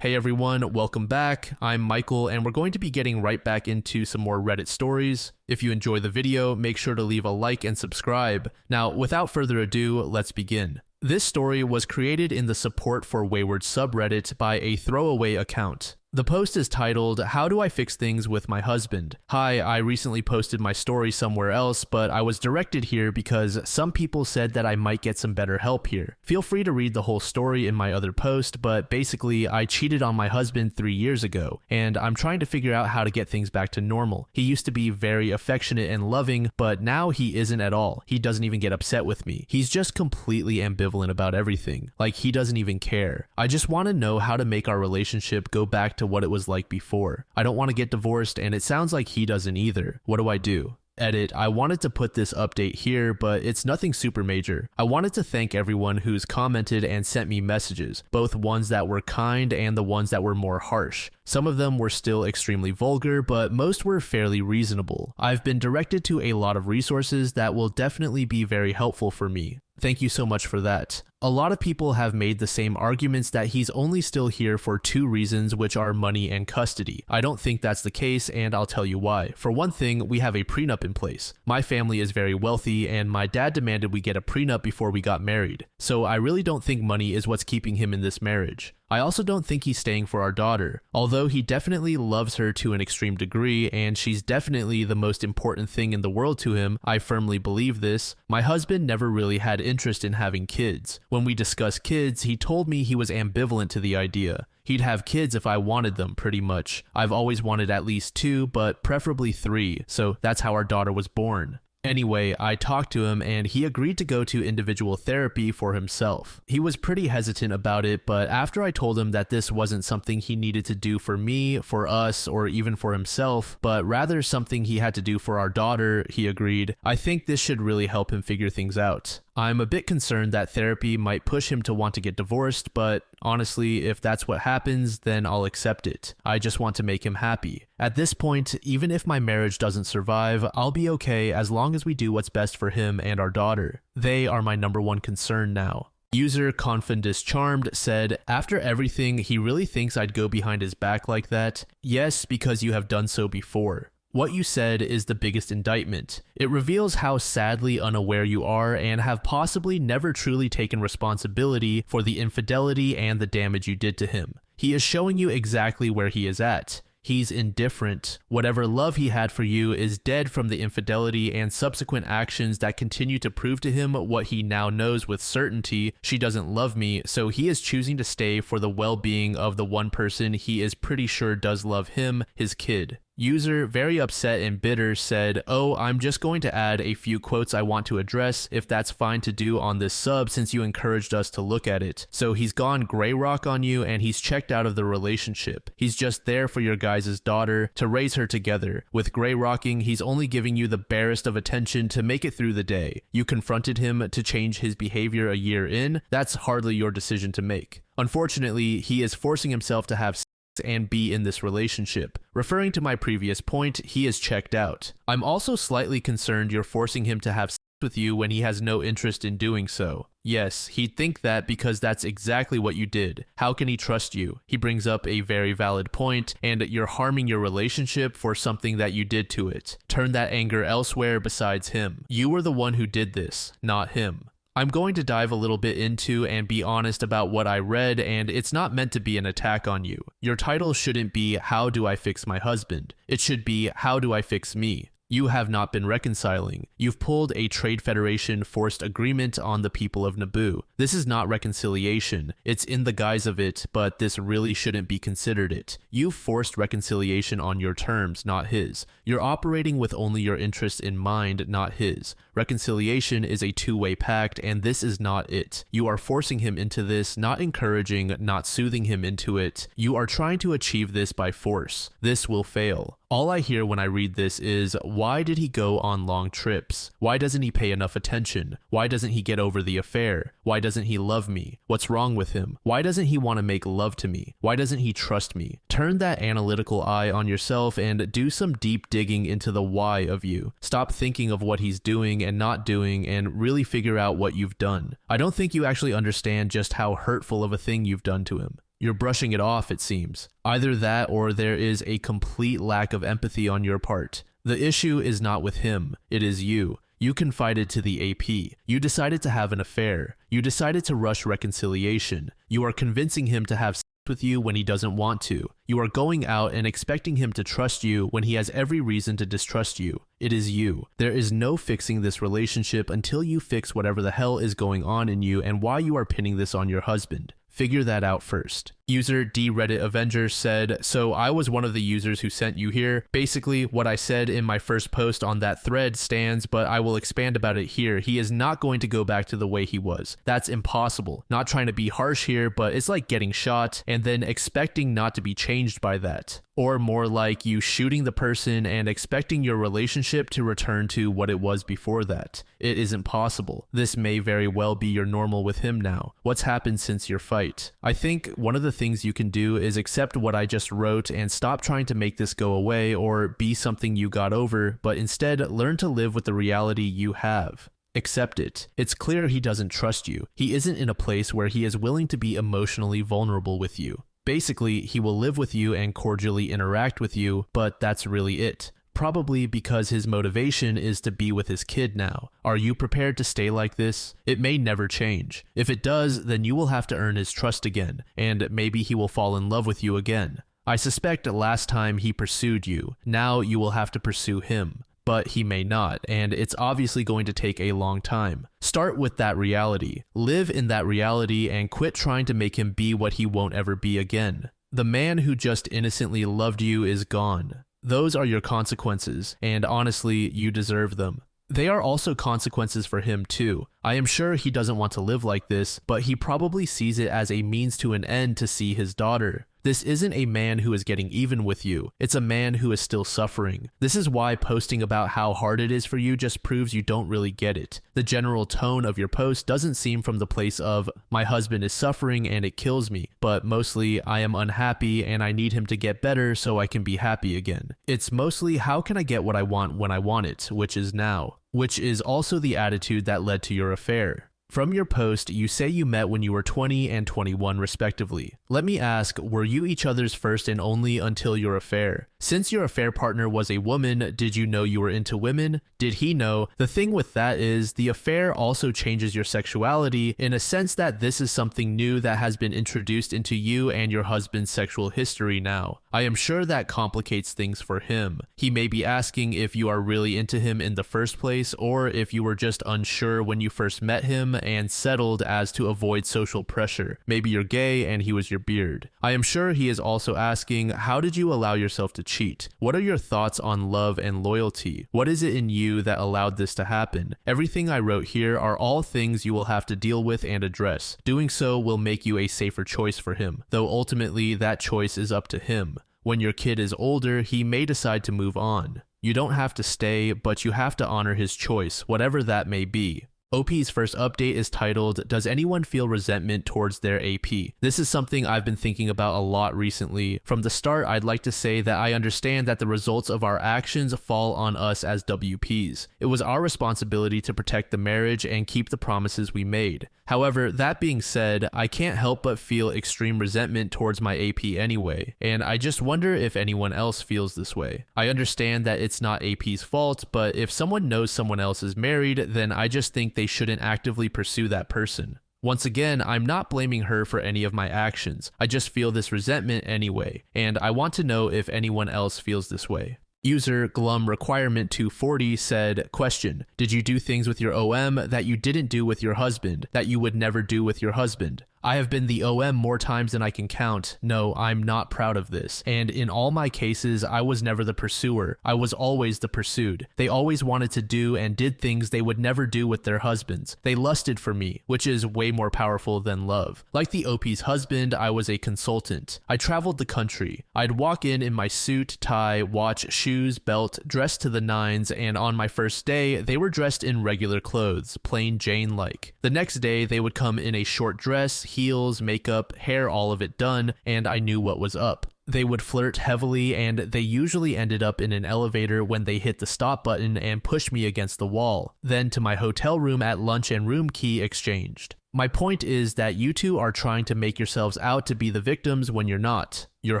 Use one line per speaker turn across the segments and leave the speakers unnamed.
Hey everyone, welcome back. I'm Michael and we're going to be getting right back into some more Reddit stories. If you enjoy the video, make sure to leave a like and subscribe. Now, without further ado, let's begin. This story was created in the Support for Wayward subreddit by a throwaway account. The post is titled, "How do I fix things with my husband?" Hi, I recently posted my story somewhere else, but I was directed here because some people said that I might get some better help here. Feel free to read the whole story in my other post, but basically I cheated on my husband 3 years ago, and I'm trying to figure out how to get things back to normal. He used to be very affectionate and loving, but now he isn't at all. He doesn't even get upset with me. He's just completely ambivalent about everything. Like, he doesn't even care. I just want to know how to make our relationship go back to what it was like before. I don't want to get divorced, and it sounds like he doesn't either. What do I do? Edit, I wanted to put this update here, but it's nothing super major. I wanted to thank everyone who's commented and sent me messages, both ones that were kind and the ones that were more harsh. Some of them were still extremely vulgar, but most were fairly reasonable. I've been directed to a lot of resources that will definitely be very helpful for me. Thank you so much for that. A lot of people have made the same arguments that he's only still here for two reasons, which are money and custody. I don't think that's the case, and I'll tell you why. For one thing, we have a prenup in place. My family is very wealthy, and my dad demanded we get a prenup before we got married. So I really don't think money is what's keeping him in this marriage. I also don't think he's staying for our daughter, although he definitely loves her to an extreme degree, and she's definitely the most important thing in the world to him. I firmly believe this. My husband never really had interest in having kids. When we discussed kids, he told me he was ambivalent to the idea. He'd have kids if I wanted them, pretty much. I've always wanted at least 2, but preferably 3, so that's how our daughter was born. Anyway, I talked to him and he agreed to go to individual therapy for himself. He was pretty hesitant about it, but after I told him that this wasn't something he needed to do for me, for us, or even for himself, but rather something he had to do for our daughter, he agreed. I think this should really help him figure things out. I'm a bit concerned that therapy might push him to want to get divorced, but honestly, if that's what happens, then I'll accept it. I just want to make him happy. At this point, even if my marriage doesn't survive, I'll be okay as long as we do what's best for him and our daughter. They are my #1 concern now. User Confidus Charmed said, "After everything, he really thinks I'd go behind his back like that? Yes, because you have done so before. What you said is the biggest indictment. It reveals how sadly unaware you are and have possibly never truly taken responsibility for the infidelity and the damage you did to him. He is showing you exactly where he is at. He's indifferent. Whatever love he had for you is dead from the infidelity and subsequent actions that continue to prove to him what he now knows with certainty: she doesn't love me, so he is choosing to stay for the well-being of the one person he is pretty sure does love him, his kid." User, very upset and bitter, said, "Oh, I'm just going to add a few quotes I want to address, if that's fine to do on this sub since you encouraged us to look at it. So he's gone gray rock on you and he's checked out of the relationship. He's just there for your guys' daughter, to raise her together. With gray rocking, he's only giving you the barest of attention to make it through the day. You confronted him to change his behavior a year in. That's hardly your decision to make. Unfortunately, he is forcing himself to have and be in this relationship. Referring to my previous point, he is checked out. I'm also slightly concerned you're forcing him to have sex with you when he has no interest in doing so. Yes, he'd think that because that's exactly what you did. How can he trust you?" He brings up a very valid point, and you're harming your relationship for something that you did to it. Turn that anger elsewhere besides him. You were the one who did this, not him. I'm going to dive a little bit into and be honest about what I read, and it's not meant to be an attack on you. Your title shouldn't be "How do I fix my husband?" It should be "How do I fix me?" You have not been reconciling. You've pulled a Trade Federation forced agreement on the people of Naboo. This is not reconciliation. It's in the guise of it, but this really shouldn't be considered it. You've forced reconciliation on your terms, not his. You're operating with only your interests in mind, not his. Reconciliation is a two-way pact, and this is not it. You are forcing him into this, not encouraging, not soothing him into it. You are trying to achieve this by force. This will fail. All I hear when I read this is, why did he go on long trips? Why doesn't he pay enough attention? Why doesn't he get over the affair? Why doesn't he love me? What's wrong with him? Why doesn't he want to make love to me? Why doesn't he trust me? Turn that analytical eye on yourself and do some deep digging into the why of you. Stop thinking of what he's doing and not doing and really figure out what you've done. I don't think you actually understand just how hurtful of a thing you've done to him. You're brushing it off, it seems. Either that or there is a complete lack of empathy on your part. The issue is not with him, it is you. You confided to the AP. You decided to have an affair. You decided to rush reconciliation. You are convincing him to have sex with you when he doesn't want to. You are going out and expecting him to trust you when he has every reason to distrust you. It is you. There is no fixing this relationship until you fix whatever the hell is going on in you and why you are pinning this on your husband. Figure that out first. User DReddit Avenger said, so I was one of the users who sent you here. Basically, what I said in my first post on that thread stands, but I will expand about it here. He is not going to go back to the way he was. That's impossible. Not trying to be harsh here, but it's like getting shot and then expecting not to be changed by that. Or more like you shooting the person and expecting your relationship to return to what it was before that. It isn't possible. This may very well be your normal with him now. What's happened since your fight? I think one of the things you can do is accept what I just wrote and stop trying to make this go away or be something you got over, but instead learn to live with the reality you have. Accept it. It's clear he doesn't trust you. He isn't in a place where he is willing to be emotionally vulnerable with you. Basically, he will live with you and cordially interact with you, but that's really it. Probably because his motivation is to be with his kid now. Are you prepared to stay like this? It may never change. If it does, then you will have to earn his trust again, and maybe he will fall in love with you again. I suspect last time he pursued you. Now you will have to pursue him. But he may not, and it's obviously going to take a long time. Start with that reality. Live in that reality and quit trying to make him be what he won't ever be again. The man who just innocently loved you is gone. Those are your consequences, and honestly, you deserve them. They are also consequences for him too. I am sure he doesn't want to live like this, but he probably sees it as a means to an end to see his daughter. This isn't a man who is getting even with you. It's a man who is still suffering. This is why posting about how hard it is for you just proves you don't really get it. The general tone of your post doesn't seem from the place of, my husband is suffering and it kills me, but mostly, I am unhappy and I need him to get better so I can be happy again. It's mostly, how can I get what I want when I want it, which is now. Which is also the attitude that led to your affair. From your post, you say you met when you were 20 and 21 respectively. Let me ask, were you each other's first and only until your affair? Since your affair partner was a woman, did you know you were into women? Did he know? The thing with that is, the affair also changes your sexuality in a sense that this is something new that has been introduced into you and your husband's sexual history now. I am sure that complicates things for him. He may be asking if you are really into him in the first place, or if you were just unsure when you first met him and settled as to avoid social pressure. Maybe you're gay and he was your beard. I am sure he is also asking, how did you allow yourself to cheat? What are your thoughts on love and loyalty? What is it in you that allowed this to happen? Everything I wrote here are all things you will have to deal with and address. Doing so will make you a safer choice for him, though ultimately that choice is up to him. When your kid is older, he may decide to move on. You don't have to stay, but you have to honor his choice, whatever that may be. OP's first update is titled, Does Anyone Feel Resentment Towards Their AP? This is something I've been thinking about a lot recently. From the start, I'd like to say that I understand that the results of our actions fall on us as WPs. It was our responsibility to protect the marriage and keep the promises we made. However, that being said, I can't help but feel extreme resentment towards my AP anyway, and I just wonder if anyone else feels this way. I understand that it's not AP's fault, but if someone knows someone else is married, then I just think they shouldn't actively pursue that person. Once again, I'm not blaming her for any of my actions. I just feel this resentment anyway, and I want to know if anyone else feels this way. User Glum Requirement 240 said, question, did you do things with your OM that you didn't do with your husband, that you would never do with your husband? I have been the OM more times than I can count. No, I'm not proud of this. And in all my cases, I was never the pursuer. I was always the pursued. They always wanted to do and did things they would never do with their husbands. They lusted for me, which is way more powerful than love. Like the OP's husband, I was a consultant. I traveled the country. I'd walk in my suit, tie, watch, shoes, belt, dressed to the nines, and on my first day, they were dressed in regular clothes, plain Jane-like. The next day, they would come in a short dress, heels, makeup, hair, all of it done, and I knew what was up. They would flirt heavily, and they usually ended up in an elevator when they hit the stop button and pushed me against the wall, then to my hotel room at lunch and room key exchanged. My point is that you two are trying to make yourselves out to be the victims when you're not. Your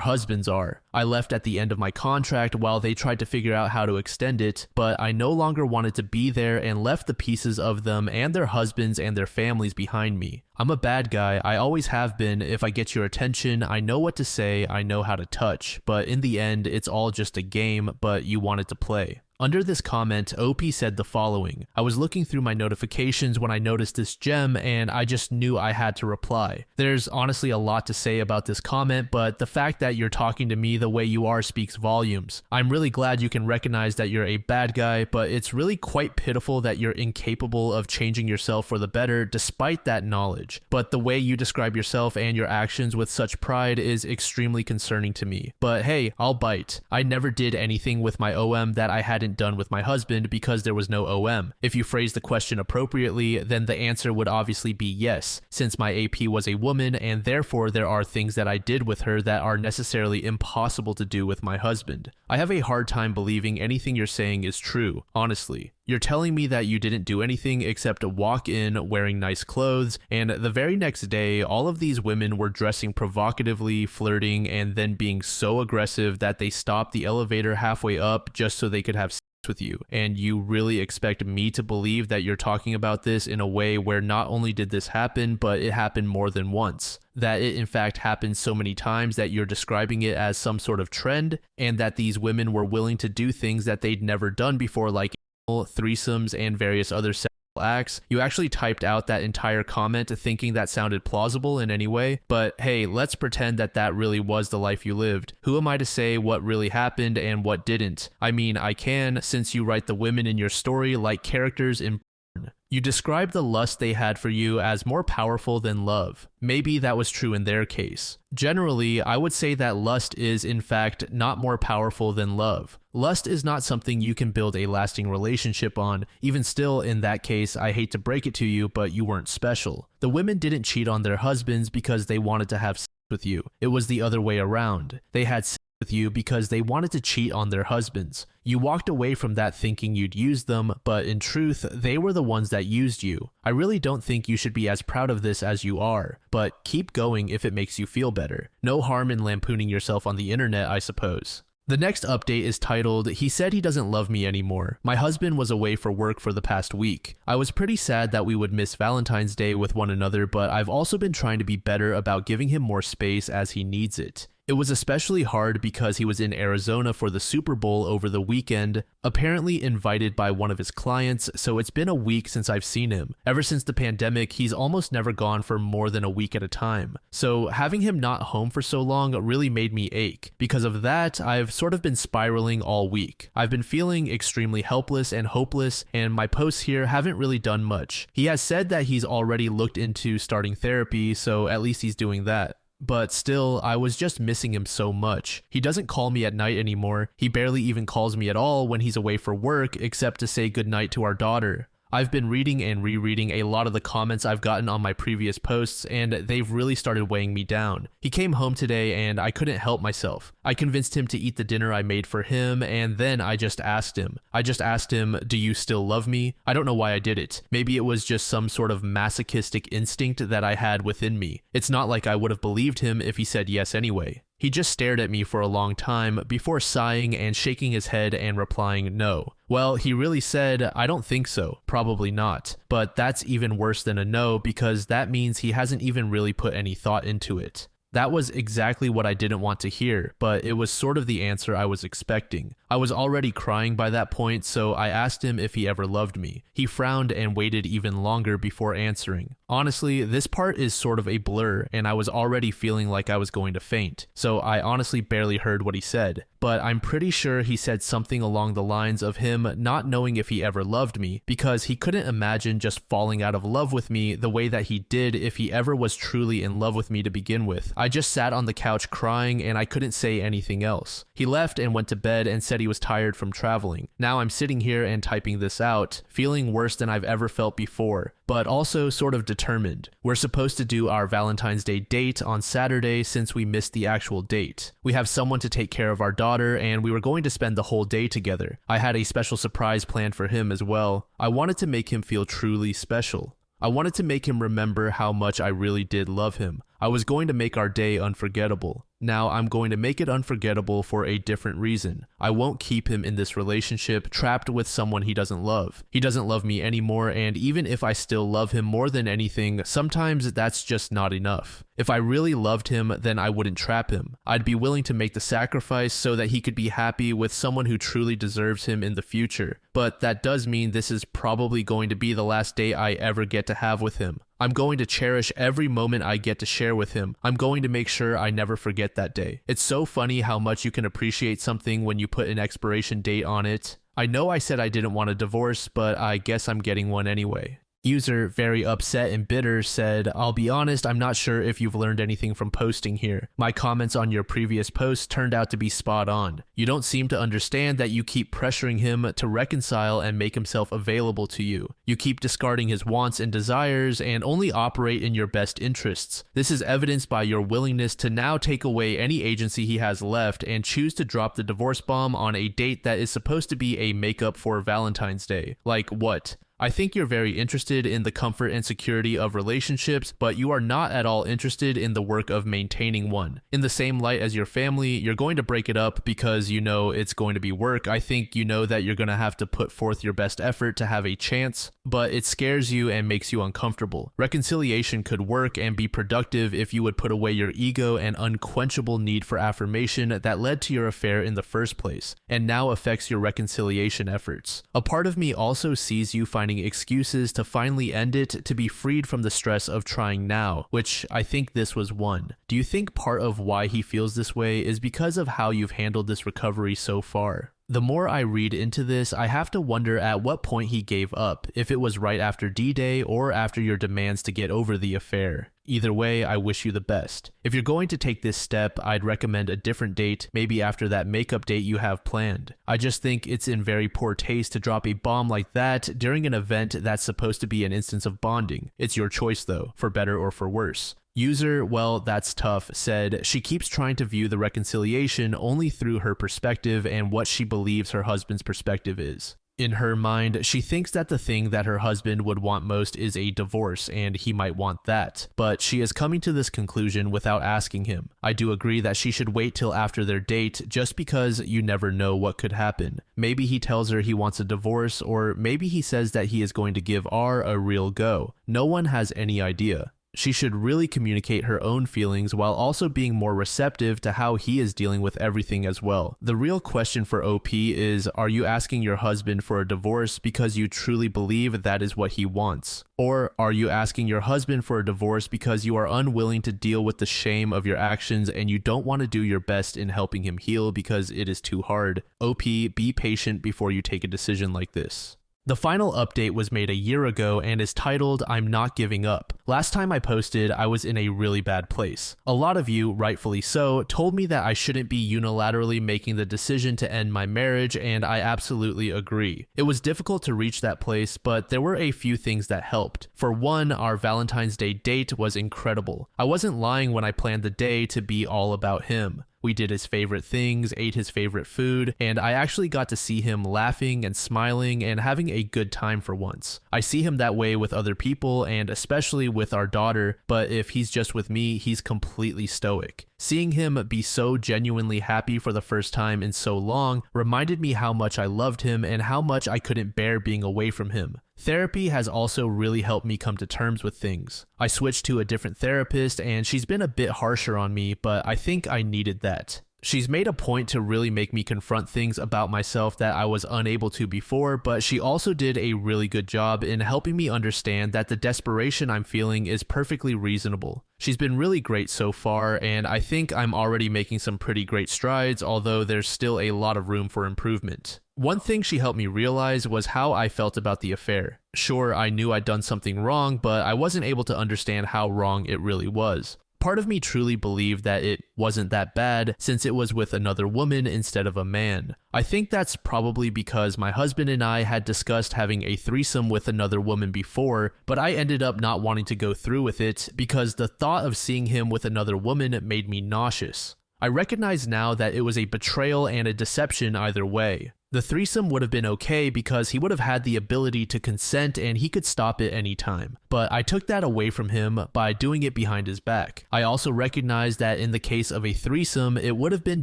husbands are. I left at the end of my contract while they tried to figure out how to extend it, but I no longer wanted to be there and left the pieces of them and their husbands and their families behind me. I'm a bad guy, I always have been. If I get your attention, I know what to say, I know how to touch, but in the end, it's all just a game, but you wanted to play. Under this comment, OP said the following: I was looking through my notifications when I noticed this gem and I just knew I had to reply. There's honestly a lot to say about this comment, but the fact that you're talking to me the way you are speaks volumes. I'm really glad you can recognize that you're a bad guy, but it's really quite pitiful that you're incapable of changing yourself for the better despite that knowledge. But the way you describe yourself and your actions with such pride is extremely concerning to me. But hey, I'll bite. I never did anything with my OM that I hadn't done with my husband because there was no OM. If you phrase the question appropriately, then the answer would obviously be yes, since my AP was a woman and therefore there are things that I did with her that are necessarily impossible to do with my husband. I have a hard time believing anything you're saying is true, honestly. You're telling me that you didn't do anything except walk in wearing nice clothes, and the very next day, all of these women were dressing provocatively, flirting, and then being so aggressive that they stopped the elevator halfway up just so they could have sex with you. And you really expect me to believe that you're talking about this in a way where not only did this happen, but it happened more than once. That it in fact happened so many times that you're describing it as some sort of trend, and that these women were willing to do things that they'd never done before, like threesomes and various other sexual acts. You actually typed out that entire comment thinking that sounded plausible in any way, but hey, let's pretend that that really was the life you lived. Who am I to say what really happened and what didn't? I mean, I can, since you write the women in your story like characters in porn. You described the lust they had for you as more powerful than love. Maybe that was true in their case. Generally, I would say that lust is, in fact, not more powerful than love. Lust is not something you can build a lasting relationship on. Even still, in that case, I hate to break it to you, but you weren't special. The women didn't cheat on their husbands because they wanted to have sex with you. It was the other way around. They had sex with you because they wanted to cheat on their husbands. You walked away from that thinking you'd use them, but in truth, they were the ones that used you. I really don't think you should be as proud of this as you are, but keep going if it makes you feel better. No harm in lampooning yourself on the internet, I suppose. The next update is titled, "He said he doesn't love me anymore. My husband was away for work for the past week. I was pretty sad that we would miss Valentine's Day with one another, but I've also been trying to be better about giving him more space as he needs it. It was especially hard because he was in Arizona for the Super Bowl over the weekend, apparently invited by one of his clients, so it's been a week since I've seen him. Ever since the pandemic, he's almost never gone for more than a week at a time. So having him not home for so long really made me ache. Because of that, I've sort of been spiraling all week. I've been feeling extremely helpless and hopeless, and my posts here haven't really done much. He has said that he's already looked into starting therapy, so at least he's doing that. But still, I was just missing him so much. He doesn't call me at night anymore. He barely even calls me at all when he's away for work, except to say goodnight to our daughter. I've been reading and rereading a lot of the comments I've gotten on my previous posts, and they've really started weighing me down. He came home today and I couldn't help myself. I convinced him to eat the dinner I made for him, and then I just asked him, "Do you still love me?" I don't know why I did it. Maybe it was just some sort of masochistic instinct that I had within me. It's not like I would have believed him if he said yes anyway. He just stared at me for a long time before sighing and shaking his head and replying no. Well, he really said, "I don't think so, probably not." But that's even worse than a no because that means he hasn't even really put any thought into it. That was exactly what I didn't want to hear, but it was sort of the answer I was expecting. I was already crying by that point, so I asked him if he ever loved me. He frowned and waited even longer before answering. Honestly, this part is sort of a blur, and I was already feeling like I was going to faint, so I honestly barely heard what he said. But I'm pretty sure he said something along the lines of him not knowing if he ever loved me, because he couldn't imagine just falling out of love with me the way that he did if he ever was truly in love with me to begin with. I just sat on the couch crying and I couldn't say anything else. He left and went to bed and said he was tired from traveling. Now I'm sitting here and typing this out, feeling worse than I've ever felt before, but also sort of determined. We're supposed to do our Valentine's Day date on Saturday since we missed the actual date. We have someone to take care of our daughter and we were going to spend the whole day together. I had a special surprise planned for him as well. I wanted to make him feel truly special. I wanted to make him remember how much I really did love him. I was going to make our day unforgettable. Now I'm going to make it unforgettable for a different reason. I won't keep him in this relationship trapped with someone he doesn't love. He doesn't love me anymore, and even if I still love him more than anything, sometimes that's just not enough. If I really loved him, then I wouldn't trap him. I'd be willing to make the sacrifice so that he could be happy with someone who truly deserves him in the future. But that does mean this is probably going to be the last day I ever get to have with him. I'm going to cherish every moment I get to share with him. I'm going to make sure I never forget that day. It's so funny how much you can appreciate something when you put an expiration date on it. I know I said I didn't want a divorce, but I guess I'm getting one anyway. User, very upset and bitter, said, "I'll be honest, I'm not sure if you've learned anything from posting here. My comments on your previous post turned out to be spot on. You don't seem to understand that you keep pressuring him to reconcile and make himself available to you. You keep discarding his wants and desires and only operate in your best interests. This is evidenced by your willingness to now take away any agency he has left and choose to drop the divorce bomb on a date that is supposed to be a makeup for Valentine's Day. Like what? I think you're very interested in the comfort and security of relationships, but you are not at all interested in the work of maintaining one. In the same light as your family, you're going to break it up because you know it's going to be work. I think you know that you're going to have to put forth your best effort to have a chance, but it scares you and makes you uncomfortable. Reconciliation could work and be productive if you would put away your ego and unquenchable need for affirmation that led to your affair in the first place, and now affects your reconciliation efforts. A part of me also sees you finding excuses to finally end it to be freed from the stress of trying now, which I think this was one. Do you think part of why he feels this way is because of how you've handled this recovery so far? The more I read into this, I have to wonder at what point he gave up, if it was right after D-Day or after your demands to get over the affair. Either way, I wish you the best. If you're going to take this step, I'd recommend a different date, maybe after that makeup date you have planned. I just think it's in very poor taste to drop a bomb like that during an event that's supposed to be an instance of bonding. It's your choice though, for better or for worse. User, well, that's tough, said she keeps trying to view the reconciliation only through her perspective and what she believes her husband's perspective is. In her mind, she thinks that the thing that her husband would want most is a divorce, and he might want that. But she is coming to this conclusion without asking him. I do agree that she should wait till after their date, just because you never know what could happen. Maybe he tells her he wants a divorce, or maybe he says that he is going to give R a real go. No one has any idea. She should really communicate her own feelings while also being more receptive to how he is dealing with everything as well. The real question for OP is, are you asking your husband for a divorce because you truly believe that is what he wants? Or are you asking your husband for a divorce because you are unwilling to deal with the shame of your actions and you don't want to do your best in helping him heal because it is too hard? OP, be patient before you take a decision like this. The final update was made a year ago and is titled, "I'm Not Giving Up." Last time I posted, I was in a really bad place. A lot of you, rightfully so, told me that I shouldn't be unilaterally making the decision to end my marriage, and I absolutely agree. It was difficult to reach that place, but there were a few things that helped. For one, our Valentine's Day date was incredible. I wasn't lying when I planned the day to be all about him. We did his favorite things, ate his favorite food, and I actually got to see him laughing and smiling and having a good time for once. I see him that way with other people and especially with our daughter, but if he's just with me, he's completely stoic. Seeing him be so genuinely happy for the first time in so long reminded me how much I loved him and how much I couldn't bear being away from him. Therapy has also really helped me come to terms with things. I switched to a different therapist and she's been a bit harsher on me, but I think I needed that. She's made a point to really make me confront things about myself that I was unable to before, but she also did a really good job in helping me understand that the desperation I'm feeling is perfectly reasonable. She's been really great so far, and I think I'm already making some pretty great strides, although there's still a lot of room for improvement. One thing she helped me realize was how I felt about the affair. Sure, I knew I'd done something wrong, but I wasn't able to understand how wrong it really was. Part of me truly believed that it wasn't that bad since it was with another woman instead of a man. I think that's probably because my husband and I had discussed having a threesome with another woman before, but I ended up not wanting to go through with it because the thought of seeing him with another woman made me nauseous. I recognize now that it was a betrayal and a deception either way. The threesome would have been okay because he would have had the ability to consent and he could stop at any time. But I took that away from him by doing it behind his back. I also recognized that in the case of a threesome, it would have been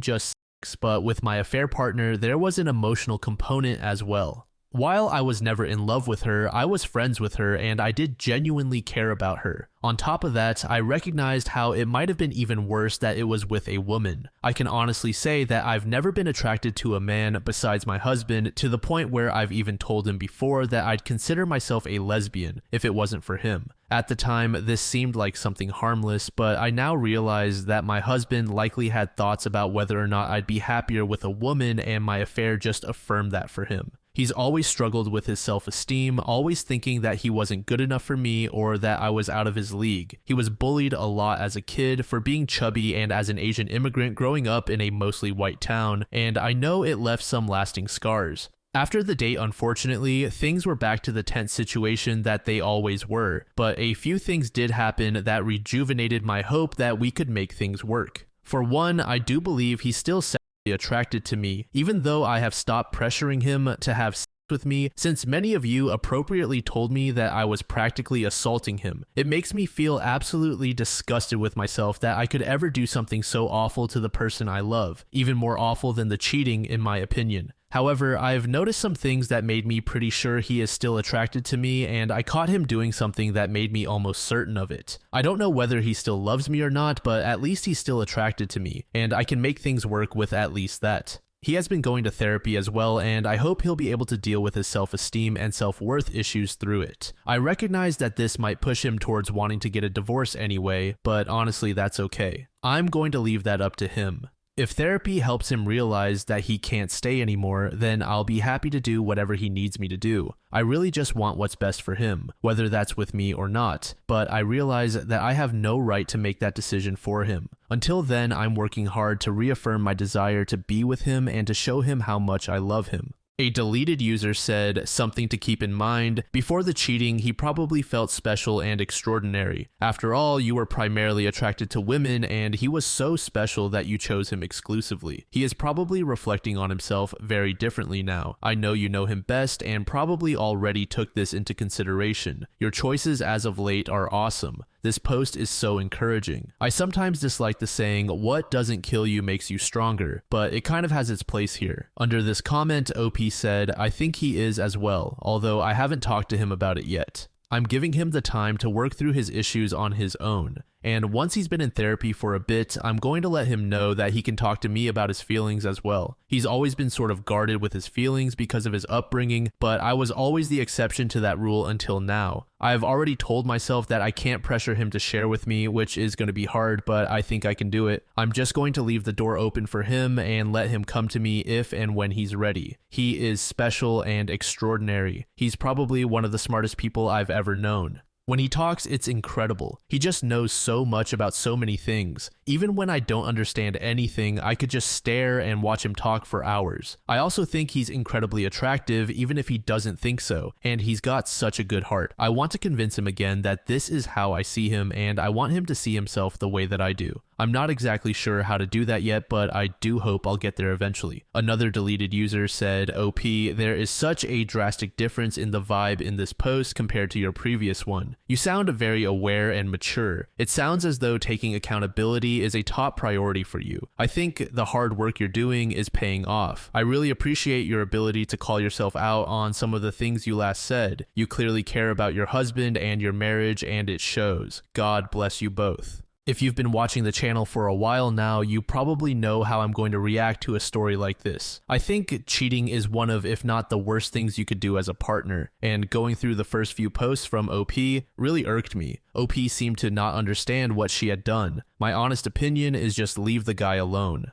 just sex, but with my affair partner, there was an emotional component as well. While I was never in love with her, I was friends with her and I did genuinely care about her. On top of that, I recognized how it might have been even worse that it was with a woman. I can honestly say that I've never been attracted to a man besides my husband, to the point where I've even told him before that I'd consider myself a lesbian if it wasn't for him. At the time, this seemed like something harmless, but I now realize that my husband likely had thoughts about whether or not I'd be happier with a woman, and my affair just affirmed that for him. He's always struggled with his self-esteem, always thinking that he wasn't good enough for me or that I was out of his league. He was bullied a lot as a kid for being chubby and as an Asian immigrant growing up in a mostly white town, and I know it left some lasting scars. After the date, unfortunately, things were back to the tense situation that they always were, but a few things did happen that rejuvenated my hope that we could make things work. For one, I do believe he's still attracted to me, even though I have stopped pressuring him to have sex with me, since many of you appropriately told me that I was practically assaulting him. It makes me feel absolutely disgusted with myself that I could ever do something so awful to the person I love, even more awful than the cheating in my opinion. However, I've noticed some things that made me pretty sure he is still attracted to me, and I caught him doing something that made me almost certain of it. I don't know whether he still loves me or not, but at least he's still attracted to me, and I can make things work with at least that. He has been going to therapy as well, and I hope he'll be able to deal with his self-esteem and self-worth issues through it. I recognize that this might push him towards wanting to get a divorce anyway, but honestly, that's okay. I'm going to leave that up to him. If therapy helps him realize that he can't stay anymore, then I'll be happy to do whatever he needs me to do. I really just want what's best for him, whether that's with me or not, but I realize that I have no right to make that decision for him. Until then, I'm working hard to reaffirm my desire to be with him and to show him how much I love him. A deleted user said, something to keep in mind, before the cheating he probably felt special and extraordinary. After all, you were primarily attracted to women and he was so special that you chose him exclusively. He is probably reflecting on himself very differently now. I know you know him best and probably already took this into consideration. Your choices as of late are awesome. This post is so encouraging. I sometimes dislike the saying, what doesn't kill you makes you stronger, but it kind of has its place here. Under this comment, OP said, I think he is as well, although I haven't talked to him about it yet. I'm giving him the time to work through his issues on his own. And once he's been in therapy for a bit, I'm going to let him know that he can talk to me about his feelings as well. He's always been sort of guarded with his feelings because of his upbringing, but I was always the exception to that rule until now. I've already told myself that I can't pressure him to share with me, which is going to be hard, but I think I can do it. I'm just going to leave the door open for him and let him come to me if and when he's ready. He is special and extraordinary. He's probably one of the smartest people I've ever known. When he talks, it's incredible. He just knows so much about so many things. Even when I don't understand anything, I could just stare and watch him talk for hours. I also think he's incredibly attractive, even if he doesn't think so, and he's got such a good heart. I want to convince him again that this is how I see him, and I want him to see himself the way that I do. I'm not exactly sure how to do that yet, but I do hope I'll get there eventually. Another deleted user said, OP, there is such a drastic difference in the vibe in this post compared to your previous one. You sound very aware and mature. It sounds as though taking accountability is a top priority for you. I think the hard work you're doing is paying off. I really appreciate your ability to call yourself out on some of the things you last said. You clearly care about your husband and your marriage, and it shows. God bless you both. If you've been watching the channel for a while now, you probably know how I'm going to react to a story like this. I think cheating is one of, if not the worst things you could do as a partner, and going through the first few posts from OP really irked me. OP seemed to not understand what she had done. My honest opinion is just leave the guy alone.